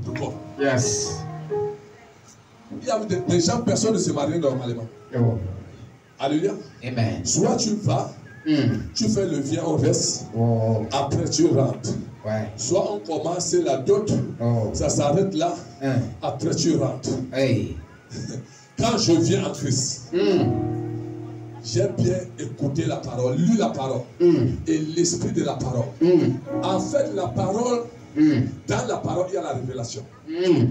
protocole. Yes. Il y a des gens, personne ne se marie normalement. Oh. Alléluia. Amen. Soit tu vas, tu fais le viens, on reste. Oh. Après tu rentres. Ouais. Soit on commence la dot, ça s'arrête là. Après tu rentres. Hey. Quand je viens en Christ, j'ai bien écouté la parole, lu la parole et l'esprit de la parole. En fait, la parole, dans la parole, il y a la révélation.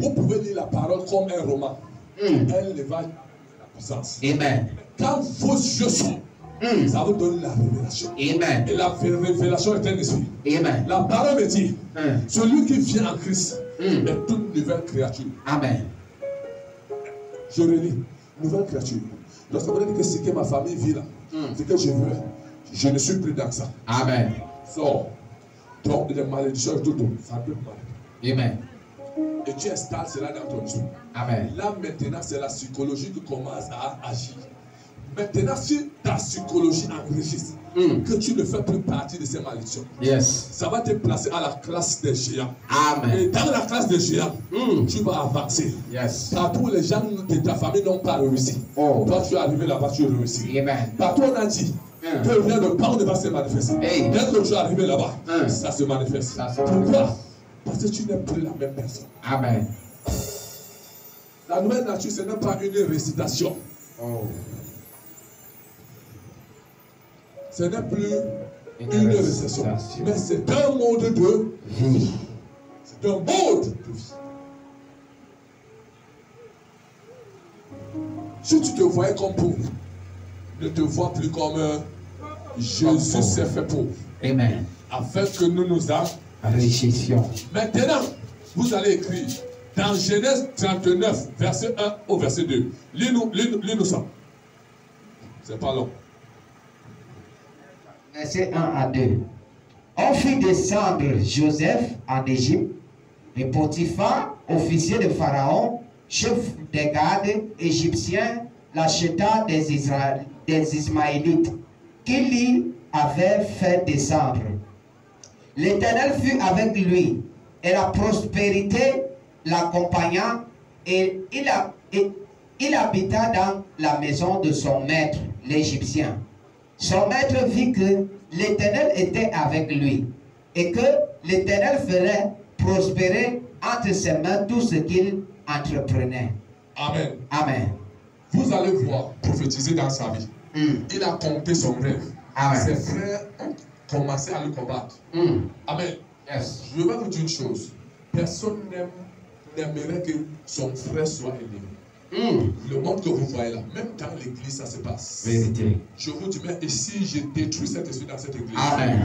Vous pouvez lire la parole comme un roman. Elle ne va la puissance. Amen. Quand vos yeux sont, ça vous donne la révélation. Amen. Et la révélation est un esprit. Amen. La parole me dit, celui qui vient en Christ est toute nouvelle créature. Amen. Je relis, nouvelle créature. Donc ça veut dire que ce que ma famille vit là, ce que je veux, je ne suis plus dans ça. Amen. Sors. Donc les malédictions et tout, ça peut mal. Amen. Et tu installes cela dans ton esprit. Amen. Là maintenant, c'est la psychologie qui commence à agir. Maintenant, si ta psychologie enregistre que tu ne fais plus partie de ces malédictions, Yes. ça va te placer à la classe des géants. Amen. Et dans la classe des géants, tu vas avancer. Yes. Partout les gens de ta famille n'ont pas réussi. Oh. Toi, tu es arrivé là-bas, tu réussis. Amen. Partout on a dit que rien de pas, on ne va se manifester. Hey. Dès que tu es arrivé là-bas, ça se manifeste. Ça se Pourquoi? Parce que tu n'es plus la même personne. Amen. La nouvelle nature, ce n'est pas une récitation. Oh. Ce n'est plus une récitation. Mais c'est un mode de vie. C'est un mode de vie. Si tu te voyais comme pauvre, ne te vois plus comme Jésus s'est fait pauvre. Amen. Afin que nous nous enrichissions. Maintenant, vous allez écrire dans Genèse 39, verset 1 au verset 2. Lis-nous ça. C'est pas long. Verset 1 à 2. On fit descendre Joseph en Égypte, et Potiphar, officier de Pharaon, chef des gardes égyptiens, l'acheta des Ismaélites, qui lui avait fait descendre. L'Éternel fut avec lui, et la prospérité l'accompagna, et il habita dans la maison de son maître, l'Égyptien. Son maître vit que l'Éternel était avec lui, et que l'Éternel ferait prospérer entre ses mains tout ce qu'il entreprenait. Amen. Amen. Vous allez voir prophétiser dans sa vie. Il a compté son rêve. Amen. Ses frères ont commencé à le combattre. Amen. Yes. Je vais vous dire une chose. Personne n'aimerait que son frère soit élevé. Le monde que vous voyez là, même dans l'église, ça se passe. Vérité. Je vous dis, mais et si je détruis cet esprit dans cette église? Amen.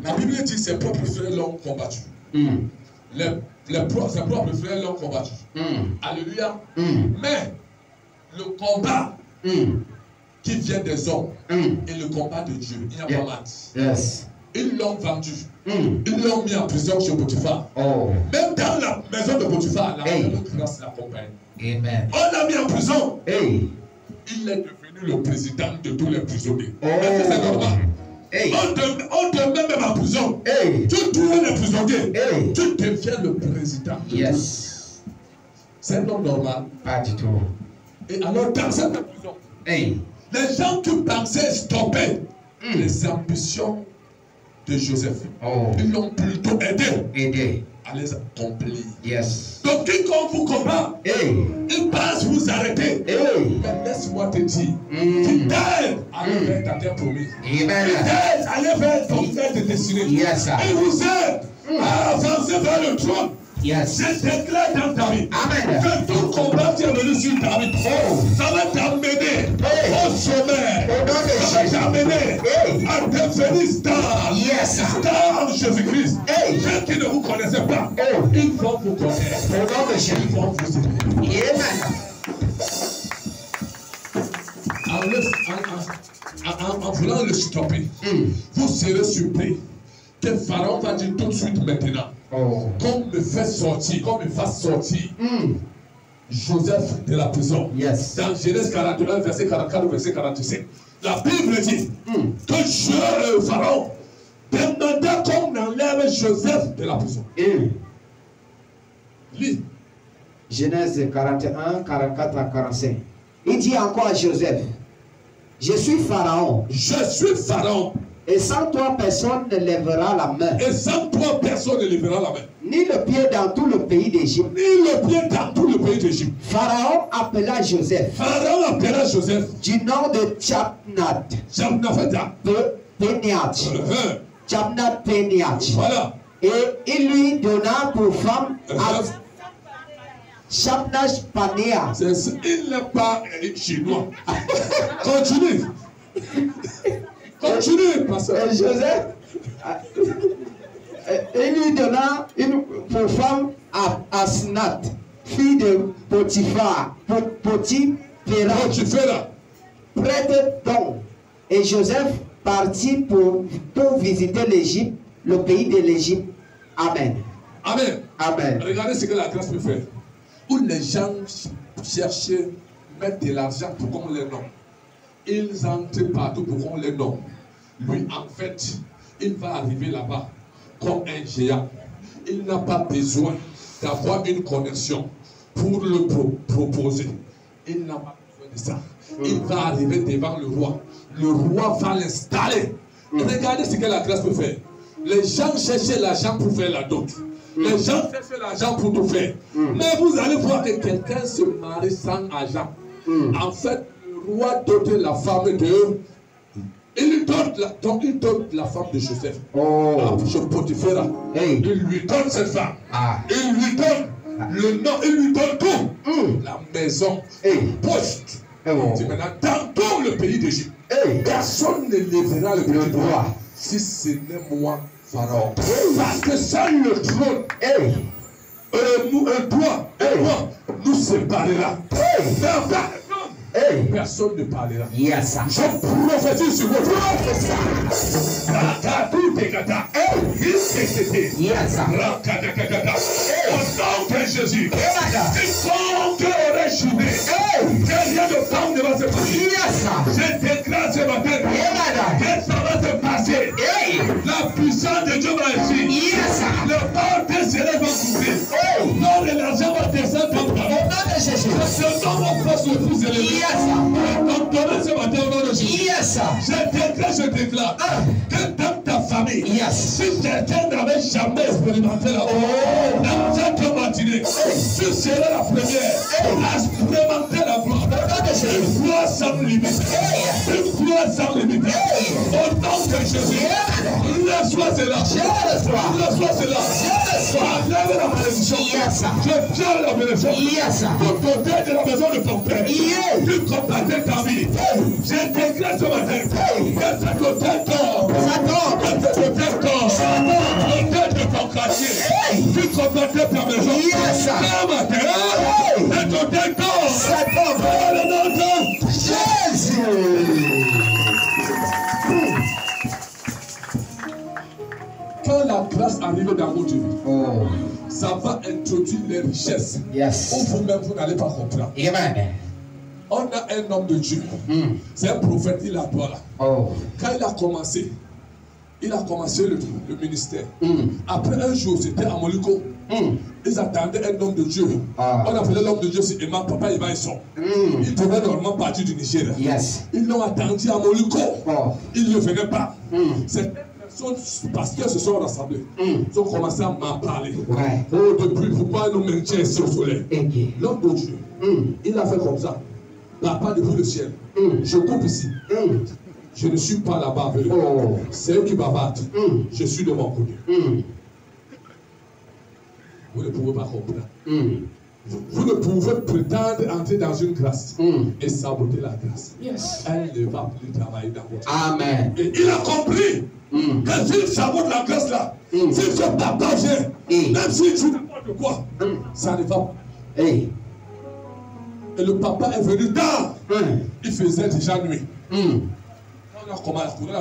La Bible dit que ses propres frères l'ont combattu. Ses propres frères l'ont combattu. Alléluia. Mais le combat qui vient des hommes et le combat de Dieu, il n'y a pas mat. Yes. Ils l'ont vendu. Ils l'ont mis en prison chez Potiphar. Oh. Même dans la maison de Potiphar, la même grâce l'accompagne. Amen. On l'a mis en prison. Hey. Il est devenu le président de tous les prisonniers. Oh. Est-ce que c'est normal? Hey. On te met même en prison. Hey. Tu tues les prisonniers. Hey. Tu deviens le président. Yes. C'est non normal. Pas du tout. Et alors, dans cette prison, Hey. les gens qui pensaient stopper les ambitions de Joseph, ils l'ont plutôt aidé à les accomplir. Yes. Donc, quiconque vous combat, il passe vous arrêter. Mais laisse-moi te dire, qu'il t'aide à aller vers ta terre promise. Il t'aide à aller vers ton terre de destinée. Yes. Il vous aide à avancer vers le trône. Yes. Je déclare dans ta vie que tout combat qui est venu sur ta vie, ça va t'amener au sommet. Ça va t'amener à devenir star. Yes. Star en Jésus-Christ. Ceux qui ne vous connaissaient pas, ils vont vous connaître. Ils vont vous aider. En voulant le stopper, vous serez surpris que Pharaon va dire tout de suite maintenant. Qu'on me fait sortir, qu'on me fasse sortir Joseph de la prison. Yes. Dans Genèse 41, verset 44, verset 45. La Bible dit que Pharaon demanda qu'on enlève Joseph de la prison. Lis. Genèse 41, 44 à 45. Il dit encore à Joseph, je suis Pharaon. Je suis Pharaon. Et sans toi, personne ne lèvera la main. Et sans toi, personne ne lèvera la main. Ni le pied dans tout le pays d'Égypte. Ni le pied dans tout le pays d'Égypte. Pharaon appela Joseph. Pharaon appela Joseph. Du nom de Tchabnat. Péniat. Tchabnat Péniat. Voilà. Et il lui donna pour femme Tchabnat Panéa. Il n'est pas chinois. Continue. Continue, pasteur. Joseph, il lui donna pour femme Asnat, fille de Potiphar, Potiphera, prête donc. Et Joseph partit pour visiter l'Égypte, le pays de l'Égypte. Amen. Amen. Amen. Regardez ce que la grâce peut faire. Où les gens cherchaient mettre de l'argent pour qu'on les nomme. Ils entrent partout pour qu'on les nomme. Lui, en fait, il va arriver là-bas comme un géant. Il n'a pas besoin d'avoir une connexion pour le proposer. Il n'a pas besoin de ça. Il va arriver devant le roi. Le roi va l'installer. Regardez ce que la grâce peut faire. Les gens cherchaient l'argent pour faire la dot. Les gens cherchaient l'argent pour tout faire. Mais vous allez voir que quelqu'un se marie sans argent. En fait, le roi dotait la femme de... Il donne la femme de Joseph. Je Potiphera. Il lui donne cette femme. Il lui donne le nom. Il lui donne tout. La maison. Poste. C'est maintenant dans tout le pays d'Égypte. Personne ne lèvera le petit doigt si ce n'est moi, Pharaon. Parce que seul le trône et toi et moi nous séparera. Personne ne parlera. Yes. Je prophétise sur votre au nom de Jésus, quiconque aurait juré derrière de femme ne va se passer. Je déclare ce matin que ça va se passer. La puissance de Dieu va agir. Le port des élèves va s'ouvrir. Non, de l'argent va descendre comme ça. Ce nom va force le plus élevé. Donc, donnez ce matin au nom de Jésus. Je déclare que dans ta famille, si quelqu'un n'avait jamais expérimenté la gloire, dans cette matinée, tu seras la première à expérimenter la gloire. Une gloire sans limite. Une gloire sans limite. Au nom de Jésus, reçois cela. Reçois cela. Enlève la malédiction. Je viens la malédiction. Pour côté de la maison de ton père. Tu combattais ta vie. Je déclare ce matin que ça côté tombe. Que ça côté tombe. Côté de ton quartier. Tu combattais ta maison. Ce matin, que côté tombe. Dans le nom de Jésus. Quand la grâce arrive dans votre vie, ça va introduire les richesses où vous-même vous n'allez pas comprendre. On a un homme de Dieu, c'est un prophète, il a toi là. Quand il a commencé le ministère. Après un jour, c'était à Moliko. Ils attendaient un homme de Dieu. On appelait l'homme de Dieu, c'est Emma, papa Eva Esson. Il devait normalement partir du Niger. Ils l'ont attendu à Moliko. Il ne venait pas. Parce qu'ils se sont rassemblés, ils ont commencé à m'en parler. Depuis, pourquoi nous maintenons ici au soleil? L'homme de Dieu, il a fait comme ça. Papa depuis le ciel, je coupe ici. Je ne suis pas là-bas avec eux. C'est eux qui m'abattent. Je suis de mon côté. Vous ne pouvez pas comprendre. Vous ne pouvez prétendre entrer dans une grâce et saboter la grâce. Elle ne va plus travailler dans votre vie. Amen. Et il a compris que s'il sabote la grâce là, si ce papa vient, même s'il dit n'importe quoi, ça ne va pas. Et le papa est venu tard. Il faisait déjà nuit. On a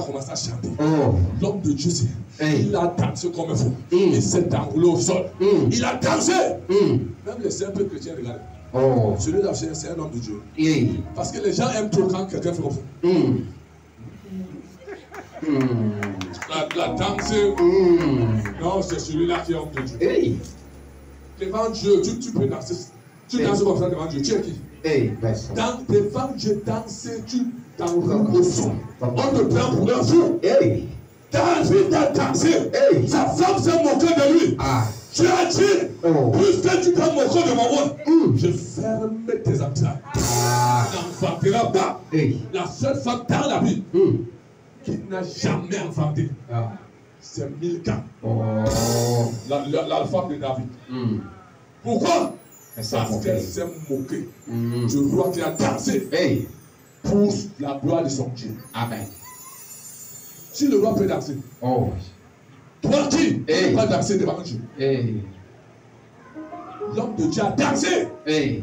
commencé à chanter. L'homme de Dieu, il a dansé comme il faut. Il s'est enroulé au sol. Il a dansé. Même les simples chrétiens regardent. Celui-là, c'est un homme de Dieu. Parce que les gens aiment trop quand quelqu'un fait comme ça. La danse, non, c'est celui-là qui est homme de Dieu. devant Dieu, tu peux danser. Tu danses comme ça devant Dieu. Tu es qui? Devant Dieu, danser, tu t'enroules au son. On te prend pour un fou. David a dansé. Sa femme s'est moquée de lui. Tu as dit, puisque tu t'es moqué de moi, je ferme tes entrailles. N'enfantera pas. La seule femme dans la vie qui n'a jamais enfanté, c'est Milka. La femme de David. Pourquoi? Parce qu'elle s'est moquée du roi qui a dansé pour la gloire de son Dieu. Amen. Si le roi peut danser, toi qui ne peux pas danser devant Dieu. L'homme de Dieu a dansé. Et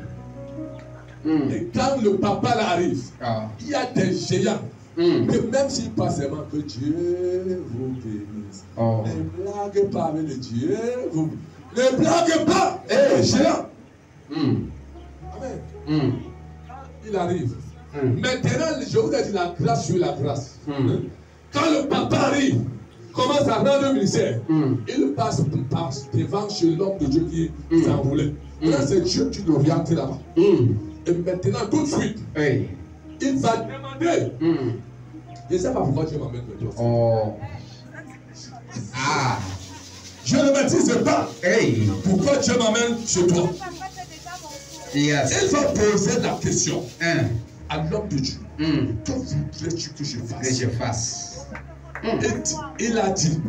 quand le papa arrive, il y a des géants. Que même s'il passe seulement que Dieu vous bénisse. Ne blaguez pas avec le Dieu. Ne blaguez pas avec les géants. Amen. Il arrive. Maintenant, je vous ai dit la grâce sur la grâce. Quand le papa arrive, commence à rendre le ministère, il passe devant chez l'homme de Dieu qui s'enroulait. Là, c'est Dieu qui l'oriente là-bas. Et maintenant, tout de suite, il va demander. Je ne sais pas pourquoi Dieu m'amène de toi. Je ne maîtrise pas. Pourquoi Dieu m'amène chez toi? Il va poser la question à l'homme de Dieu. Que voudrais-tu que je fasse? Il a dit,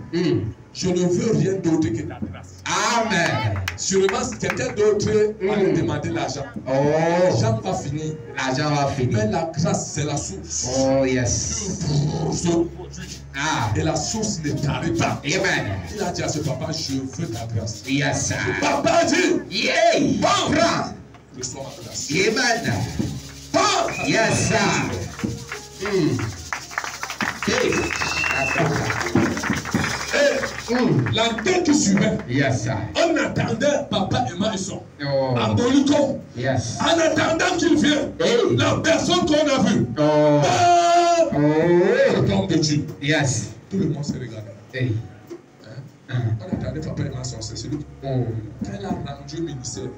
je ne veux rien d'autre que ta grâce. Amen. Sûrement, quelqu'un d'autre allait demander l'argent. L'argent va finir. Mais la grâce, c'est la source. Et la source ne t'arrive pas. Amen. Il a dit à ce papa, je veux ta grâce. Le papa dit, prends. Reçois ma grâce. Amen. Yes, sir. La tête qui suivait, on attendait papa et ma soeur à Moluko. En attendant qu'il vienne, la personne qu'on a vue, le nom de Dieu. Tout le monde s'est regardé. On attendait papa et ma soeur, c'est celui qui. Quand elle a rendu le ministère,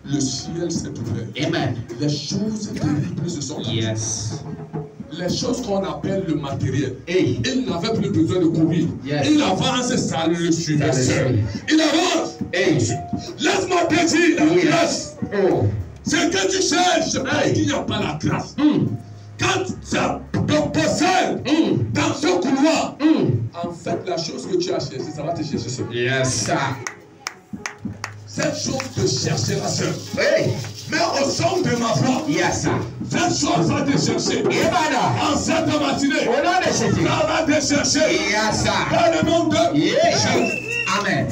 le ciel s'est ouvert. Amen. Les choses terribles se sont passées. Les choses qu'on appelle le matériel. Il n'avait plus besoin de courir. Il avance, ça le suivait seul. Il avance. Laisse-moi te dire la grâce. Ce que tu cherches, parce qu'il n'y a pas la grâce. Quand ça te possède dans ce couloir, en fait, la chose que tu as cherchée, ça va te chercher seul. Cette chose te cherchera seul. Mais au son de ma voix, cette chose va te chercher. En cette matinée, ça va te chercher. Dans le nom de Jésus. Amen.